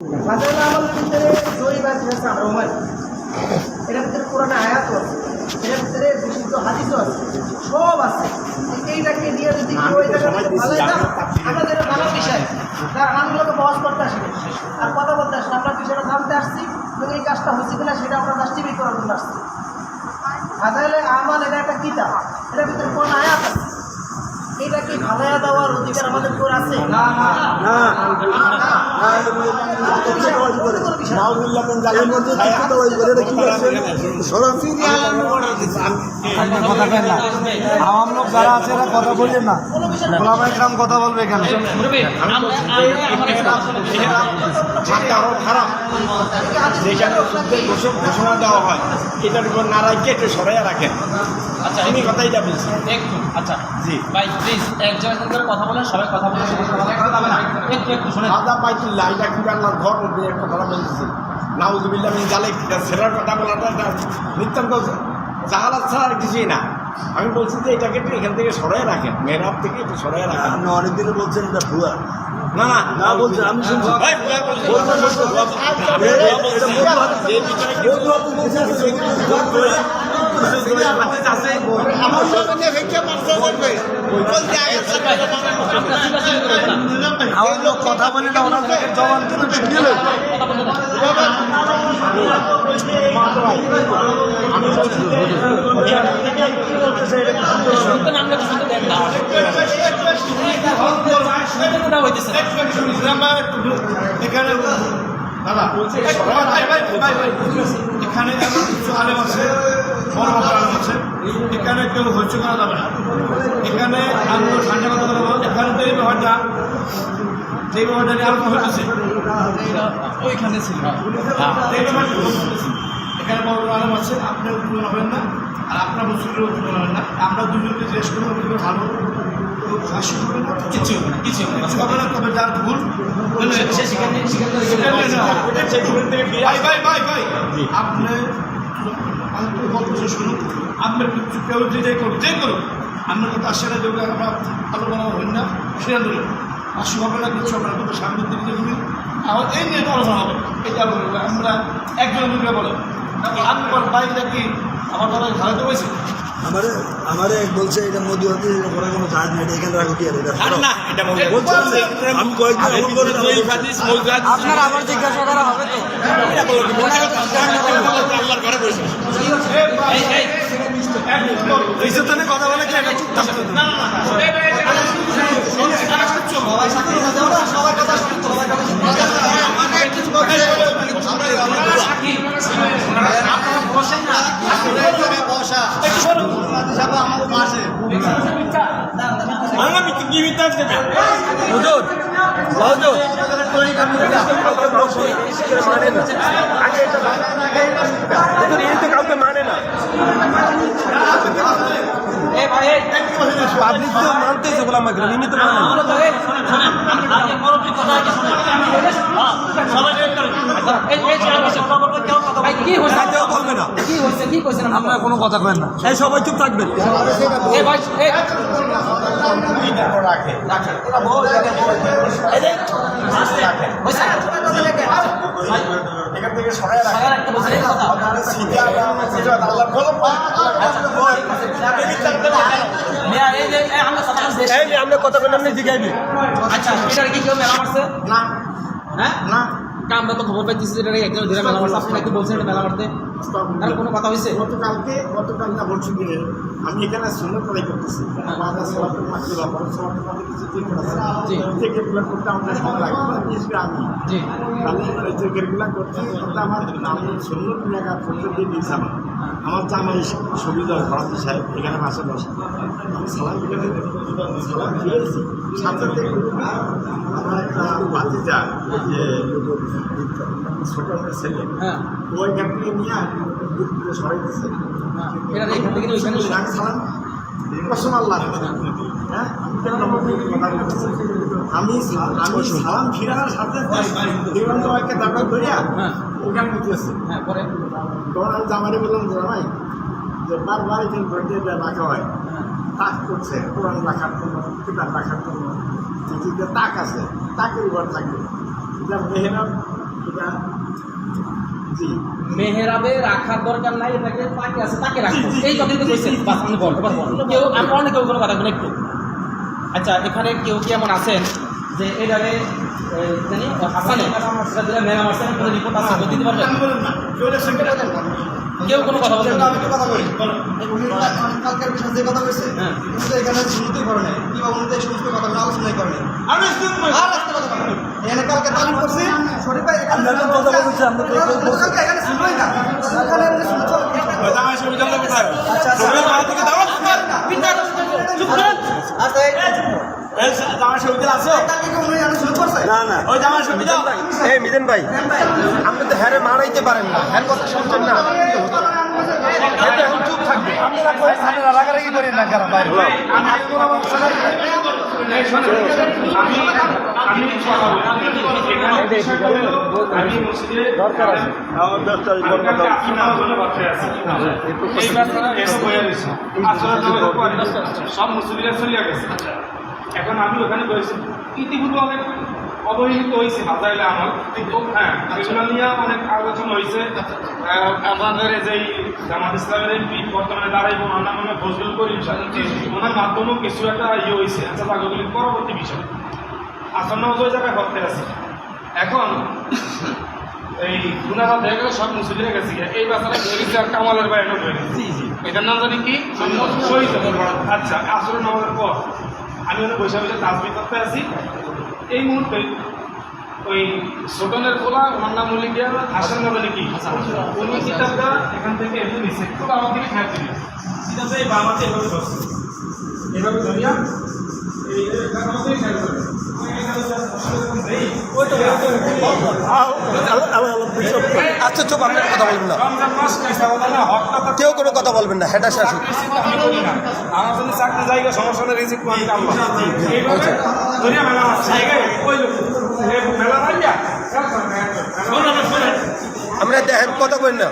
ফাজাইল আমলের ভিতরে জয়ী বাদ আছে রহমান, এটার ভিতরে কোরআনে আয়াতও আছে, এটার ভিতরে বিশুদ্ধ হাদিসও আছে, সব আছে। এইটাকে নিয়ে যদি কেউ ওই জায়গায় ভালো না, আমাদের ভালো বিষয়, কারণ আমি লোকে বহস করতে আসি আর কথা বলতে আসি, আমরা বিষয়টা জানতে আসছি এবং এই কাজটা হচ্ছে কিনা সেটা আমরা জাস্টিফাই করার জন্য আসছি। ফাজাইল আমাল এটা একটা কিতাব, এটার ভিতরে কোন আয়াত আছে, এটা কি ভালাইয়া দেওয়ার অধিকার আমাদের উপর আছে? না। আওয়াম লোক যারা আছে এরা কথা বললেন না, ওলামা ইকরাম কথা বলবে এখানে। ঘোষণা দেওয়া হয় এটার উপর নারায়ণকে একটু সরাইয়া রাখেন। আচ্ছা, আমি কথাইটা বলছি একটু। আচ্ছা জি ভাই প্লিজ একজন করে কথা বলেন, সবাই কথা বলে একটু শুনে। আদা পাইতুল্লাহ এটা কি আল্লাহর ঘর মধ্যে একটা কথা বলতেছে, নাউজুবিল্লাহ মিন জালিক, ছেলের কথা বলাটা এটা নিত্যান্ত জাহালাত ছাড়া আর কিছুই না। আমি বলছি যে এটাকে একটু এখান থেকে সরাই রাখেন, মেহরাব থেকে একটু সরাই রাখেন। আপনি অনেকদিনে বলছেন এটা ভুয়া। না না না বলছেন, আমি শুনছি। ভাই, ভুয়া বলছি। যে বিষয়ে আওয়াম লোক কথা বলে না, ওনার লোকের জবান কিন্তু শুনিয়ে নেই। এখানে দাদা এখানে কিছু আলেম আছে, বড় বড় আলেম আছে, এখানে কেউ হইচ করা যাবে না। এখানে আমি ঠান্ডা কথা বলবো, এখানে তো এই ব্যাপারটা যে ব্যাপারটা নিয়ে আলোচনা হইতেছে ওইখানে ছিল। এই ব্যাপারটা এখানে বড় বড় আলেম আছে, আপনার তুলনা হবেন না আর আপনার মুসলিমেরও তুলনা হবেন না। আমরা দুজনকে জিজ্ঞেস করবো ভালো হাসি হবে না, কিছু হবে না, কিছু হবে না। কিছু হবে না। তবে যার ভুল সে সেখানে আপনি গল্প শুনুন, আপনার কেউ যেটাই করুন যে করুন, আপনার কথা সেটা যোগে আমরা আলোচনা হই না, সেটা ধরে হাসি হবে না, কিছু হবে না। কিন্তু সামনের দিকে দেখবেন আমার এই নিয়ে আলোচনা হবে, এটা বলবো আমরা একজন মিলে বলেন আপনার বাইরে কি আমার কথা ভালো হয়েছে। আমারে বলছে এটা মোদি হতে করে কোনো কাজ নেই, এখানে রাখো কি আর এটা আমি আপনার আবার জিজ্ঞাসা করা হবে তো কথা বলে কি এটা চুপ থাকতে সবার কথা কাউকে মানে না, পাবলিক তো মানতেছে বলে আমাকে ইনি তো মানে আপনারা কোনো কথা কেন না, এই সবাই চুপ থাকবেন। এখান থেকে সরাই আমরা কথা কেন আপনি জিগাইবি। আচ্ছা, এটার কি কেউ মেলা মারছে? না হ্যাঁ না, আমরা তো খবর পাইতেছি এটা একজন ধরে মেলা মারছে, আপনি নাকি বলছেন এটা মেলা মারতে, তার কোনো কথা হয়েছে? গতকাল না বলছি দিনে আমি এখানে সুন্দর করাই করতেছি, বাজার সলাপের মাঠে বা বড় সলাপের মাঠে কিছু টিকিটগুলো করতে আমাদের সময় লাগে, বিশেষ করে আমি ওই টিকিটগুলো করছি করতে আমার সুন্দর টাকা করতে দিয়ে দিয়েছে। আমার জামাই সুবিধা ফরাজি সাহেব এখানে বাসা বসে, আমি সালাম সালাম ফিরেছি সাথে থেকে আমার একটা বাতিজা যে ছোট ছেলে ওইখান থেকে নিয়ে সরাই দিচ্ছে। সালাম কসম আল্লাহ, হ্যাঁ আমি সালাম ফিরানোর সাথে দিগন্ত ভাইকে দাঁড়া ধরিয়া ওখানে নিতেছে। তখন আমি জামাইরে বললাম জামাই যে বারবার এখানে ঘটে রাখা হয়, তাক করছে কোরআন রাখার জন্য, কিতাব রাখার জন্য, তাক আছে, তাকের উপর থাকবে। এটা মেহনত জি মেহেরাবে রাখার দরকার নাই, এটাকে তাকে আছে তাকে রাখবো, এই কথাই তো কইছেন। বাস আমি বল এবার বল। কেউ আমরা অনেক কেউ কোনো কথা বলে একটু। আচ্ছা, এখানে কেউ কি এমন আছেন যে এটারে জানি হাসানে সেটা দিলে মেলা মারছেন, কোনো রিপোর্ট আছে দিতে পারবেন? কেউ কোনো কথা বলবেন না। আমি একটা কথা বলি, কালকের বিষয়ে যে কথা বলছে, হ্যাঁ। উনি তো এখানে শুনতেই করে নাই, কিংবা উনি তো এই সমস্ত কথা আলোচনাই করে নাই। আমি শুনবো। আর একটা কথা বলি, এখানে কালকে তালিম করছি, শরীফ ভাই এখানে আমরা তো কথা বলছি, আমরা তো কালকে এখানে শুনবই না, ওখানে এমনি শুনছো। জামাই শহীদুল্লাহ কোথায়? আচ্ছা, শরীফের বাড়ি থেকে দাও। চুপ করেন। আচ্ছা, এই জামাই শহীদুল্লাহ আছো? কালকে কি উনি আমি শুরু করছে? না না, ওই জামাই শহীদুল্লাহ। এই মিদেন ভাই, আপনি তো হ্যারে মারাইতে পারেন না, হ্যার কথা শুনছেন না, হ্যাঁ তো এখন চুপ থাকবে। আপনারা কই আপনারা রাগারাগি করেন না কেন বাইরে? সব মুসলিমরা চলে গেছে। এখন আমি ওখানে বসেছি, ইতিপূর্বে অনেক অবহেলিত হয়েছে বাজাইলে আমার, কিন্তু হ্যাঁ এগুলো নিয়ে অনেক আলোচনা হয়েছে। আমাদের যেই জামাত ইসলামের এমপি বর্তমানে দাঁড়াইব আমরা মনে ফজলুল করিম সাহেব, ওনার মাধ্যমেও কিছু একটা ইয়ে হয়েছে। আচ্ছা, তাগুলির পরবর্তী বিষয় আসন্ন ওই জায়গায় করতে আছে। এখন এই গুনারা দেখা গেলে সব মুসলিমরা গেছে, এই বাচ্চারা ধরেছে আর কামালের বাইরে ধরেছে। এটার নাম জানি কি শহীদ। আচ্ছা, আসলে নামাজের পর আমি ওখানে বসে বসে তাজবি করতে আছি। এই মুহূর্তে ওই সোটনের খোলা ওনার নাম হলে গিয়ে হাসান নামে কি উনি কিতাবটা এখান থেকে এমনি নিচ্ছে, খুব আমার দিকে খেয়াল দিল কিতাবটা এই বাবাতে এভাবে ধরছে, এভাবে ধরিয়া এই আমাদের খেয়াল করে আচ্ছা চুপ, আপনার কথা বলবেন না, রমজান মাস হকটা কেউ কোনো কথা বলবেন না, হেটা শাসক। আমি করি না, আমার জন্য চাকরি জায়গা সমস্যা নেই, রিজিক আমি আল্লাহ এইভাবে ধরিয়া মেলা মারছে ওই লোক মেলা মারিয়া আমরা দেখেন কথা বলেন না,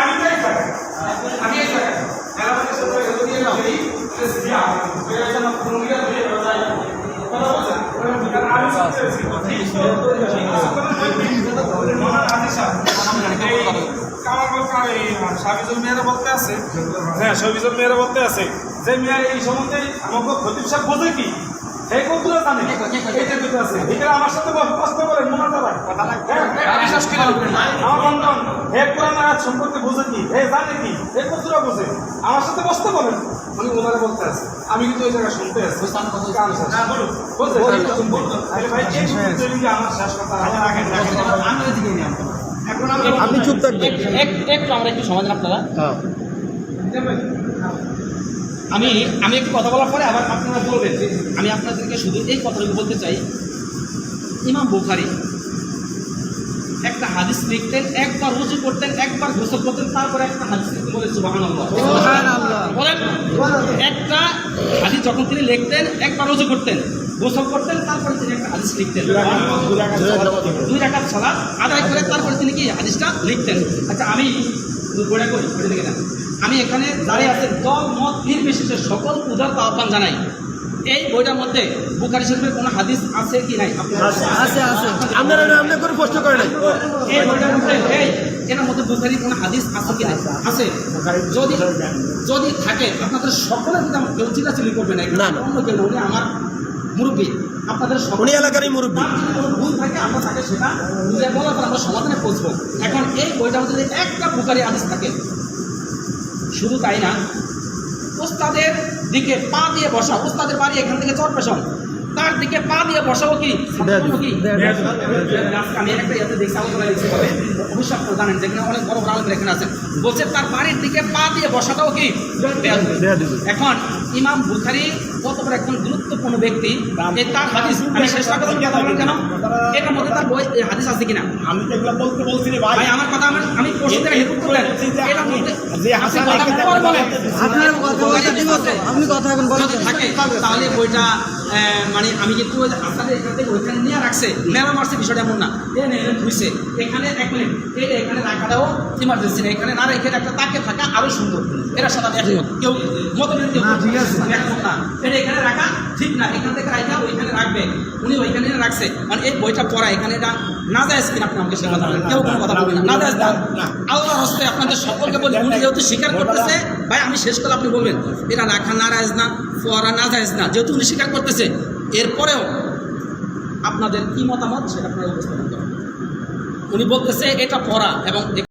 আমি এই জায়গায় মেলা মারছে ধরিয়ে নাও সাবিজুল মেয়েরা বলতে আছে, হ্যাঁ সাবিজুল মেয়েরা বলতে আছে যে মেয়া এই সম্বন্ধে আমাকে খতিব সাহেব বোঝে কি সেই কতগুলো জানে এইটা দুটো আছে, এখানে আমার সাথে প্রশ্ন করে মনে দাঁড়ায় আমার বন্ধন হে কোরআন আয়াত সম্পর্কে বোঝে কি, হে জানে কি, হে কতটা বোঝে, আমার সাথে বসতে বলেন। উনি ওনারা বলতে আছে, আমি কিন্তু ওই জায়গায় শুনতে আছি। আমার শেষ কথা আপনি চুপ থাকবেন। একটু আমরা একটু সমাধান আপনারা আমি আমি একটু কথা বলার পরে আবার আপনারা বলবেন। আমি আপনাদেরকে শুধু এই কথাটুকু বলতে চাই, ইমাম বুখারী একটা হাদিস লিখতেন, একবার রুজু করতেন, একবার গোসল করতেন, তারপরে একটা হাদিস লিখতে বলে সুবহানাল্লাহ। বলেন, একটা হাদিস যখন তিনি লিখতেন, একবার রুজু করতেন, গোসল করতেন, তারপরে তিনি একটা হাদিস লিখতেন, 2 রাকাত সালাত আদায় করে তারপরে তিনি কি হাদিসটা লিখতেন। আচ্ছা, আমি বইটা করি বইটা দেখে না, আমি এখানে দাঁড়িয়ে আছে দল মত নির্বিশেষে সকল উদারতা আহ্বান জানাই। এই বইটার মধ্যে বুখারী শরীফের কোনো হাদিস আছে কি নাই? আছে আপনারা আমরা কোনো প্রশ্ন করে নাই, এই বইটার মধ্যে এটার মধ্যে বুখারীর কোনো হাদিস আছে কি নাই? আছে। যদি থাকে আপনাদের সকলে যদি আমার কেউ চিল্লাচিল্লি করবে না, না, না। অন্য কেউ উনি আমার মুরব্বী, আপনাদের উনি এলাকারই মুরব্বী। কোনো ভুল থাকে আমরা তাকে সেটা বুঝে বলার পর আমরা সমাধানে পৌঁছবো। এখন এই বইটার মধ্যে যদি একটা বুখারী হাদিস থাকে, শুধু তাই না, ওস্তাদের দিকে পা দিয়ে বসা, ওস্তাদের বাড়ি এখান থেকে চরপেশন, তার দিকে পা দিয়ে বসাও কি আমি একটা ইয়াতে দেখছি, অবশ্যই আপনারা জানেন যেখানে অনেক বড় বড় আলেমরা এখানে আছেন, বলছে তার বাড়ির দিকে পা দিয়ে বসাটাও কি বেয়াদবি। এখন ইমাম বুখারী কত বড় একজন গুরুত্বপূর্ণ ব্যক্তি, এই তার হাদিস আমি চেষ্টা করলাম কথা বলেন কেন, এটার মধ্যে তার বই হাদিস আছে কিনা? আমি তো এগুলো বলতে বলছি রে ভাই। ভাই আমার কথা আমি প্রশ্ন থেকে হেল্প করলেন, এটার মধ্যে যে হাসান আপনি কথা বলেন, আপনার কথা বলতে দিব তো, আপনি কথা এখন বলতে যদি থাকে তাহলে বইটা মানে আমি কিন্তু ওই হাসানের এখান থেকে ওইখানে নিয়ে রাখছে মেলা মারছে বিষয়টা এমন না ধুইছে এখানে 1 মিনিট এটা এখানে রাখাটাও ইমার্জেন্সি না, এখানে না রেখে একটা তাকে থাকা আরো সুন্দর। এরা সাথে একমত, কেউ মতভেদ কেউ একমত না, এটা এখানে রাখা ঠিক না, এখান থেকে রাখা ওইখানে রাখবে, উনি ওইখানে রাখছে। মানে এই বইটা পড়া এখানে এটা না যায় কিনা আপনি আমাকে সে কথা বলেন, কেউ কোনো কথা বলবেন না যায় না। আল্লাহর হস্তে আপনাদের সকলকে বলি, উনি যেহেতু স্বীকার করতেছে, ভাই আমি শেষ করে আপনি বলবেন এটা রাখা না যায় না, পড়া না যায় না, যেহেতু উনি স্বীকার করতেছে, এরপরেও আপনাদের কি মতামত সেটা আপনারা উপস্থাপন করেন। উনি বলতেছে এটা পড়া এবং